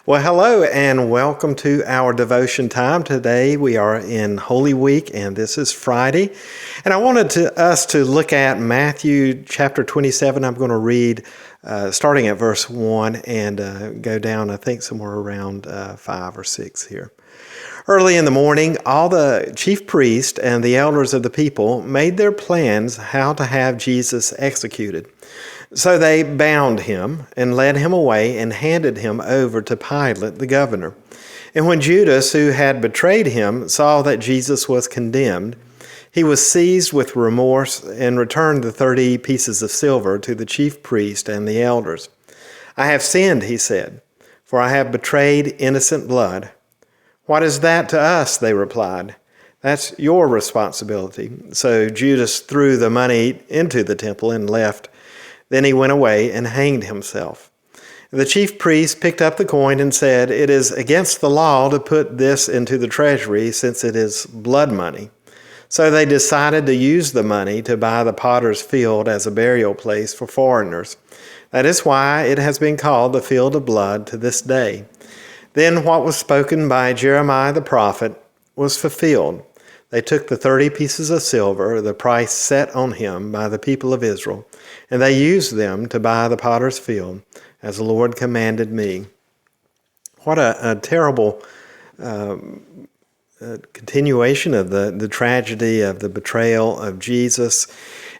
Well, hello and welcome to our devotion time. Today we are in Holy Week and this is Friday. And I wanted us to look at Matthew chapter 27. I'm going to read starting at verse 1 and go down, I think, somewhere around 5 or 6 here. Early in the morning, all the chief priests and the elders of the people made their plans how to have Jesus executed. So they bound him and led him away and handed him over to Pilate, the governor. And when Judas, who had betrayed him, saw that Jesus was condemned, he was seized with remorse and returned the 30 pieces of silver to the chief priest and the elders. "I have sinned," he said, "for I have betrayed innocent blood." "What is that to us?" they replied. "That's your responsibility." So Judas threw the money into the temple and left. Then he went away and hanged himself. The chief priest picked up the coin and said, "It is against the law to put this into the treasury, since it is blood money." So they decided to use the money to buy the potter's field as a burial place for foreigners. That is why it has been called the Field of Blood to this day. Then what was spoken by Jeremiah the prophet was fulfilled. They took the 30 pieces of silver, the price set on him by the people of Israel, and they used them to buy the potter's field, as the Lord commanded me. What a terrible continuation of the tragedy of the betrayal of Jesus.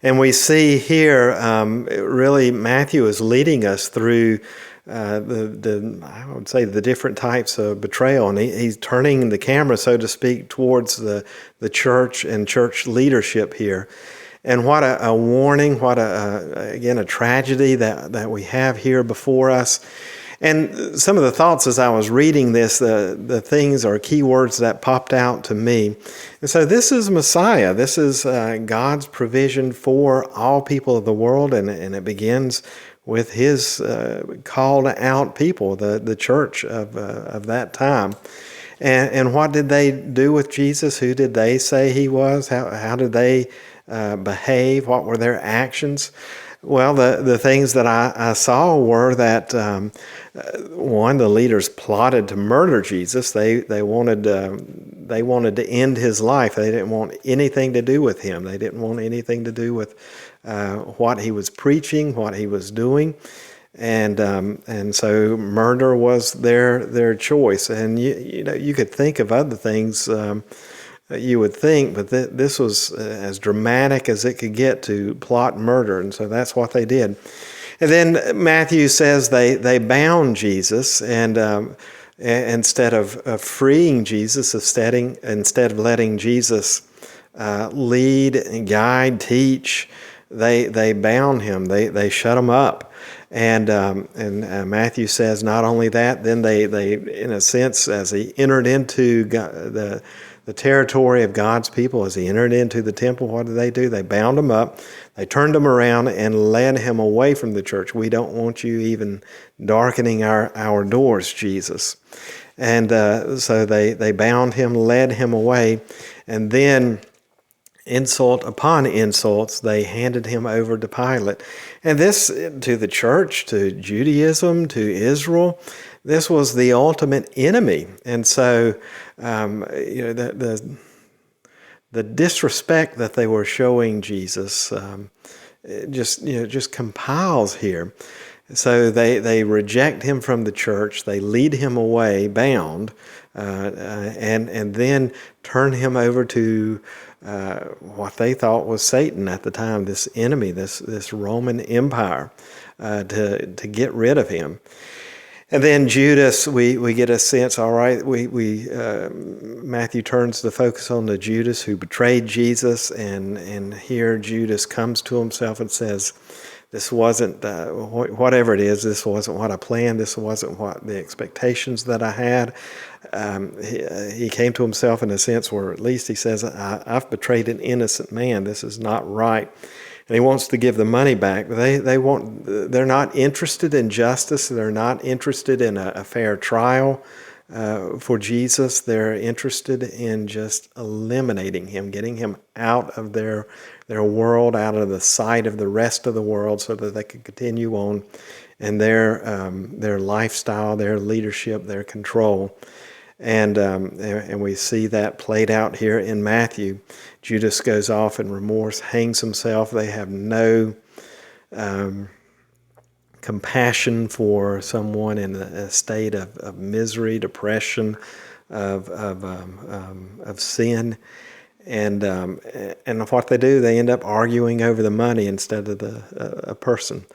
And we see here, really, Matthew is leading us through I would say the different types of betrayal, and he's turning the camera, so to speak, towards the church and church leadership here. And what a warning, what a tragedy that we have here before us. And some of the thoughts as I was reading this, the things or keywords that popped out to me. And so this is Messiah. This is God's provision for all people of the world, and it begins with his called out people, the church of that time. And what did they do with Jesus? Who did they say he was? How did they behave? What were their actions? Well, the things that I saw were that, one, the leaders plotted to murder Jesus. They wanted to end his life. They didn't want anything to do with him. They didn't want anything to do with what he was preaching, what he was doing, and so murder was their choice. And you could think of other things. You would think, but this was as dramatic as it could get to plot murder, and so that's what they did. And then Matthew says they bound Jesus, and instead of freeing Jesus, instead of letting Jesus lead and guide, teach, they bound him. They shut him up. And Matthew says not only that, then they in a sense, as he entered into the territory of God's people, as he entered into the temple, what did they do? They bound him up. They turned him around and led him away from the church. "We don't want you even darkening our doors, Jesus." And so they bound him, led him away, and then insult upon insults, they handed him over to Pilate. And this, to the church, to Judaism, to Israel, this was the ultimate enemy. And so, the disrespect that they were showing Jesus just compiles here. So they reject him from the church. They lead him away bound, and then turn him over to what they thought was Satan at the time, this enemy, this Roman Empire, to get rid of him. And then Judas, we get a sense, all right, Matthew turns the focus on the Judas who betrayed Jesus, and here Judas comes to himself and says, this wasn't, whatever it is, this wasn't what I planned, this wasn't what the expectations that I had. He came to himself in a sense where at least he says, I've betrayed an innocent man, this is not right. And he wants to give the money back. But they're not interested in justice. They're not interested in a fair trial for Jesus. They're interested in just eliminating him, getting him out of their world, out of the sight of the rest of the world, so that they could continue on and their lifestyle, their leadership, their control. And we see that played out here in Matthew. Judas goes off in remorse, hangs himself. They have no compassion for someone in a state of misery, depression, of sin. And what they do, they end up arguing over the money instead of a person.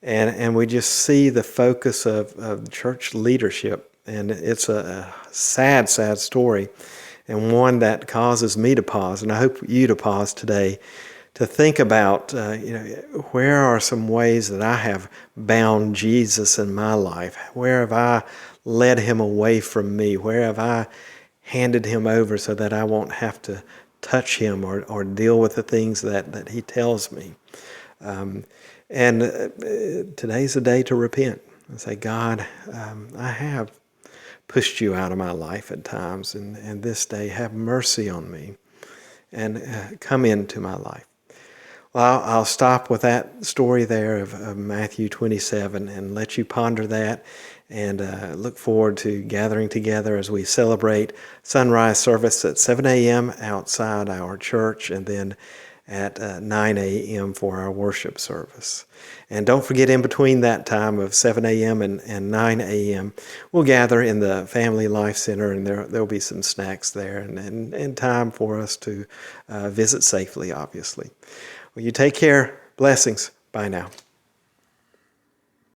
And we just see the focus of church leadership. And it's a sad, sad story, and one that causes me to pause, and I hope you to pause today, to think about, where are some ways that I have bound Jesus in my life? Where have I led him away from me? Where have I handed him over so that I won't have to touch him or deal with the things that he tells me? Today's the day to repent and say, God, I have pushed you out of my life at times, and this day have mercy on me and come into my life. Well, I'll stop with that story there of Matthew 27 and let you ponder that, and look forward to gathering together as we celebrate sunrise service at 7 a.m. outside our church, and then at 9 a.m. for our worship service. And don't forget, in between that time of 7 a.m. and 9 a.m., we'll gather in the Family Life Center, and there'll be some snacks there and time for us to visit safely, obviously. Well, you take care. Blessings. Bye now.